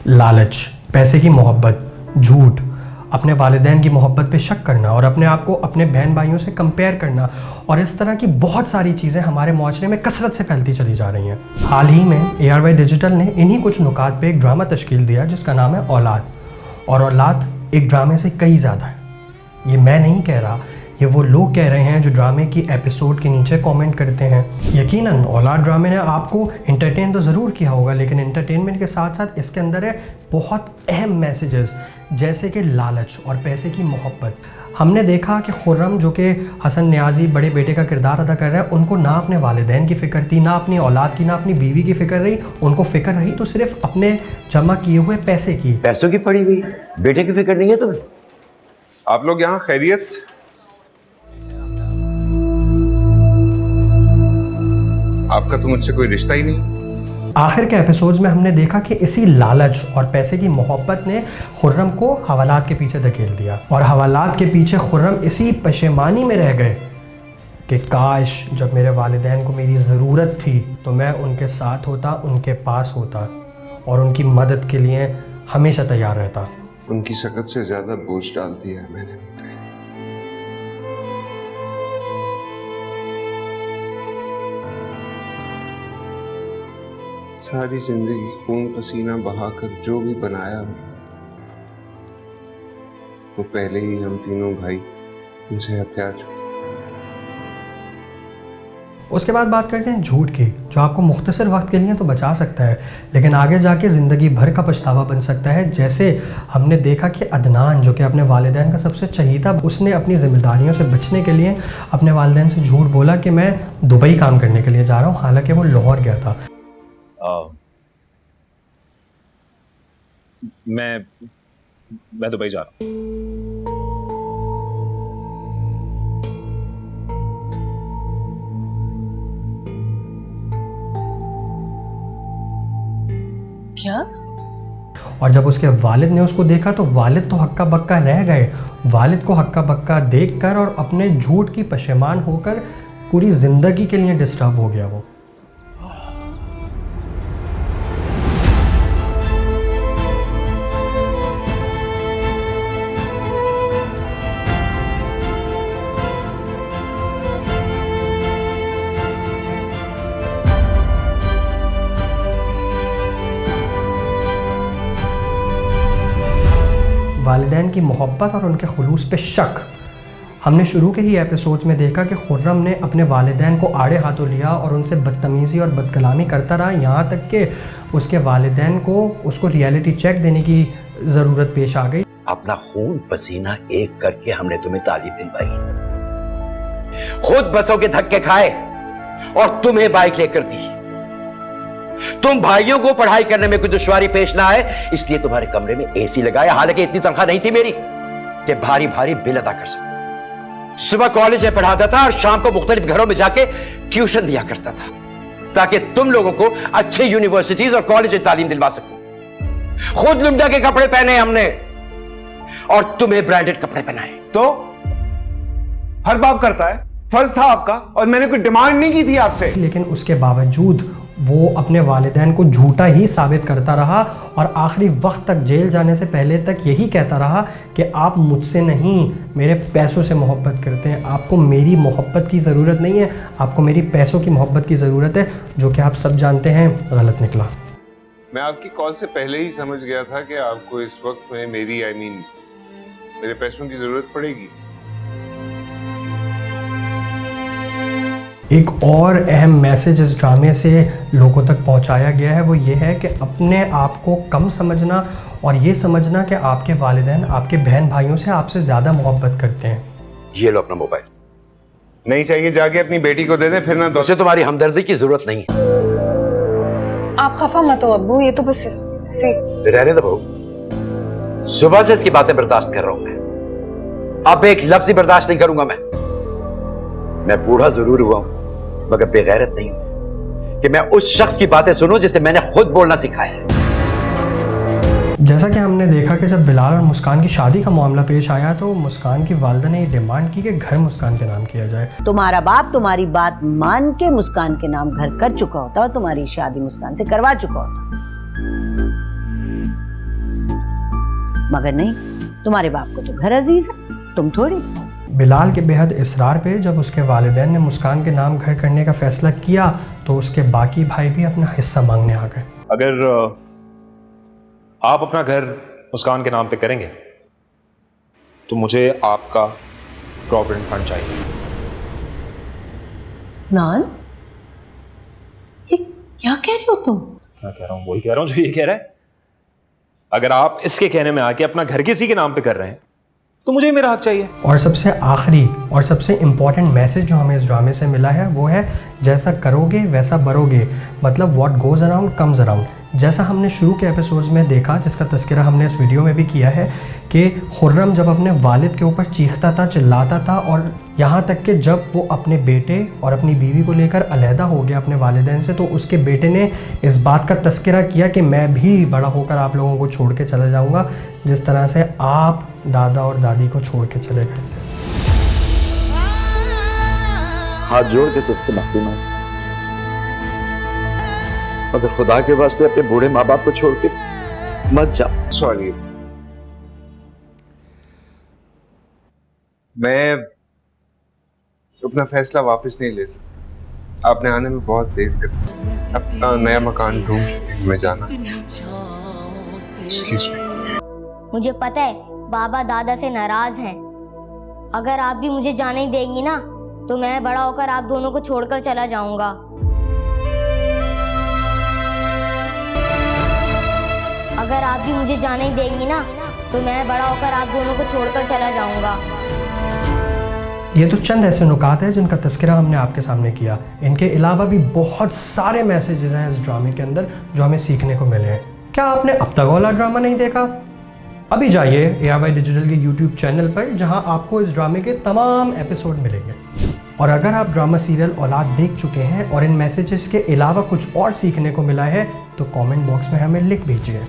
लालच, पैसे की मोहब्बत, झूठ, अपने वालिदैन की मोहब्बत पे शक करना और अपने आप को अपने बहन भाइयों से कंपेयर करना और इस तरह की बहुत सारी चीज़ें हमारे माशरे में कसरत से फैलती चली जा रही हैं। हाल ही में ARY डिजिटल ने इन्हीं कुछ नुकात पे एक ड्रामा तश्कील दिया जिसका नाम है औलाद। और औलाद एक ड्रामे से कई ज़्यादा है। ये मैं नहीं कह रहा, ये वो लोग कह रहे हैं जो ड्रामे की एपिसोड के नीचे कमेंट करते हैं। यकीनन औलाद ड्रामे ने आपको एंटरटेन तो ज़रूर किया होगा, लेकिन एंटरटेनमेंट के साथ साथ इसके अंदर है बहुत अहम मैसेजेस, जैसे कि लालच और पैसे की मोहब्बत। हमने देखा कि खुर्रम, जो कि हसन नियाज़ी बड़े बेटे का किरदार अदा कर रहे हैं, उनको ना अपने वालिदैन की फ़िक्र थी, ना अपनी औलाद की, ना अपनी बीवी की फ़िक्र रही। उनको फ़िक्र रही तो सिर्फ अपने जमा किए हुए पैसे की। पैसों की पड़ी हुई, बेटे की फिक्र नहीं है तुम्हें? आप लोग यहाँ खैरियत? आपका तो मुझसे कोई रिश्ता ही नहीं। आखिर के एपिसोड्स में हमने देखा कि इसी लालच और पैसे की मोहब्बत ने खुर्रम को हवालात के पीछे धकेल दिया और हवालात के पीछे खुर्रम इसी पशेमानी में रह गए कि काश जब मेरे वालिदैन को मेरी ज़रूरत थी तो मैं उनके साथ होता, उनके पास होता और उनकी मदद के लिए हमेशा तैयार रहता। उनकी शकत से ज्यादा बोझ डाल दिया है मैंने उन पे। सारी जिंदगी खून पसीना बहाकर जो भी बनाया वो पहले ही हम तीनों भाई उनसे हथियार चुके। उसके बाद बात करते हैं झूठ की, जो आपको मुख्तसर वक्त के लिए तो बचा सकता है लेकिन आगे जाके ज़िंदगी भर का पछतावा बन सकता है। जैसे हमने देखा कि अदनान, जो कि अपने वालिदैन का सबसे चहीता, उसने अपनी ज़िम्मेदारियों से बचने के लिए अपने वालिदैन से झूठ बोला कि मैं दुबई काम करने के लिए जा रहा हूँ, हालांकि वो लाहौर गया था। मैं दुबई जा रहा हूँ। क्या? और जब उसके वालिद ने उसको देखा तो वालिद तो हक्का बक्का रह गए। वालिद को हक्का बक्का देखकर और अपने झूठ की पशेमान होकर पूरी ज़िंदगी के लिए डिस्टर्ब हो गया वो। वालिदैन की मोहब्बत और उनके खुलूस पे शक। हमने शुरू के ही एपिसोड्स में देखा कि खुर्रम ने अपने वालिदैन को आड़े हाथों लिया और उनसे बदतमीज़ी और बदकलामी करता रहा, यहाँ तक कि उसके वालिदैन को उसको रियलिटी चेक देने की ज़रूरत पेश आ गई। अपना खून पसीना एक करके हमने तुम्हें तालीम दिलवाई, खुद बसों के धक्के खाए और तुम्हें बाइक लेकर दी। तुम भाइयों को पढ़ाई करने में कोई दुश्वारी पेश ना आए इसलिए तुम्हारे कमरे में AC लगाया, हालांकि इतनी तनख्वाह नहीं थी मेरी कि भारी भारी बिल अदा कर सकूं। सुबह कॉलेज में पढ़ाता था और शाम को मुख्तलिफ घरों में जाके ट्यूशन दिया करता था ताकि तुम लोगों को अच्छे यूनिवर्सिटीज और कॉलेज में तालीम दिलवा सकूं। खुद लुंडा के कपड़े पहने हमने और तुम्हें ब्रांडेड कपड़े पहनाए। तो हर बाप करता है, फर्ज था आपका और मैंने कोई डिमांड नहीं की थी आपसे। लेकिन उसके बावजूद वो अपने वालिदैन को झूठा ही साबित करता रहा और आखिरी वक्त तक, जेल जाने से पहले तक यही कहता रहा कि आप मुझसे नहीं मेरे पैसों से मोहब्बत करते हैं, आपको मेरी मोहब्बत की ज़रूरत नहीं है, आपको मेरी पैसों की मोहब्बत की ज़रूरत है, जो कि आप सब जानते हैं गलत निकला। मैं आपकी कॉल से पहले ही समझ गया था कि आपको इस वक्त में मेरी मेरे पैसों की ज़रूरत पड़ेगी। एक और अहम मैसेज इस ड्रामे से लोगों तक पहुंचाया गया है, वो ये है कि अपने आप को कम समझना और ये समझना कि आपके वालिदैन आपके बहन भाइयों से आपसे ज़्यादा मोहब्बत करते हैं। ये लो अपना मोबाइल। नहीं चाहिए, जाके अपनी बेटी को दे दे, फिर ना दो। उसे तुम्हारी हमदर्दी की जरूरत नहीं है। आप खफा मत हो अब्बू, ये तो बस ऐसे। रहने दो बहू, सुबह से इसकी बातें बर्दाश्त कर रहा हूं मैं, अब एक लफ्ज ही बर्दाश्त नहीं करूंगा मैं बूढ़ा जरूर हुआ हूं मगर बेगैरत नहीं हूं कि मैं उस शख्स की बातें सुनूं जिसे मैंने खुद बोलना सिखाया है। जैसा कि हमने देखा कि जब बिलाल और मुस्कान की शादी का मामला पेश आया तो मुस्कान की वालिदा ने डिमांड की कि घर मुस्कान के नाम किया जाए। तुम्हारा बाप तुम्हारी बात मान के मुस्कान के नाम घर कर चुका होता और तुम्हारी शादी मुस्कान से करवा चुका होता। मगर नहीं, तुम्हारे बाप को तो घर अजीज है, तुम थोड़ी। बिलाल के बेहद इसरार पे जब उसके वालिदैन ने मुस्कान के नाम घर करने का फैसला किया तो उसके बाकी भाई भी अपना हिस्सा मांगने आ गए। अगर आप अपना घर मुस्कान के नाम पे करेंगे तो मुझे आपका प्रॉविडेंट फंड चाहिए। नान, ये क्या कह रहे हो तुम? क्या कह रहा हूँ? वही कह रहा हूँ जो ये कह रहा है। अगर आप इसके कहने में आके अपना घर किसी के नाम पे कर रहे हैं तो मुझे मेरा हक चाहिए। और सबसे आखिरी और सबसे इम्पॉर्टेंट मैसेज जो हमें इस ड्रामे से मिला है वो है जैसा करोगे वैसा बरोगे, मतलब what goes around comes around. जैसा हमने शुरू के एपिसोड्स में देखा, जिसका तस्करा हमने इस वीडियो में भी किया है कि खुर्रम जब अपने वालिद के ऊपर चीखता था, चिल्लाता था, और यहाँ तक कि जब वो अपने बेटे और अपनी बीवी को लेकर अलहदा हो गया अपने वालिदैन से, तो उसके बेटे ने इस बात का तस्करा किया कि मैं भी बड़ा होकर आप लोगों को छोड़ के चला जाऊँगा, जिस तरह से आप दादा और दादी को छोड़ के चले गए थे। हाथ जोड़ के तुझसे माफी मांग, मगर खुदा के वास्ते अपने बूढ़े माँ बाप को छोड़ के मत जा। सॉरी, मैं अपना फैसला वापस नहीं ले सकता। आपने आने में बहुत देर कर दी। अपना नया मकान ढूंढ चुके हैं, मैं जाना। Excuse me। मुझे पता है बाबा दादा से नाराज हैं। अगर आप भी मुझे जाने ही देंगी ना तो मैं बड़ा होकर आप दोनों को छोड़कर चला जाऊंगा। अगर आप भी मुझे जाने ही देंगी ना तो मैं बड़ा होकर आप दोनों को छोड़कर चला जाऊंगा। ये तो चंद ऐसे नुकात हैं जिनका तस्करा हमने आपके सामने किया। इनके अलावा भी बहुत सारे मैसेजेस हैं इस ड्रामे के अंदर जो हमें सीखने को मिले हैं। क्या आपने अब तक वाला ड्रामा नहीं देखा? अभी जाइए ARY डिजिटल के YouTube चैनल पर, जहां आपको इस ड्रामे के तमाम एपिसोड मिलेंगे। और अगर आप ड्रामा सीरियल औलाद देख चुके हैं और इन मैसेजेस के अलावा कुछ और सीखने को मिला है तो कमेंट बॉक्स में हमें लिख भेजिए।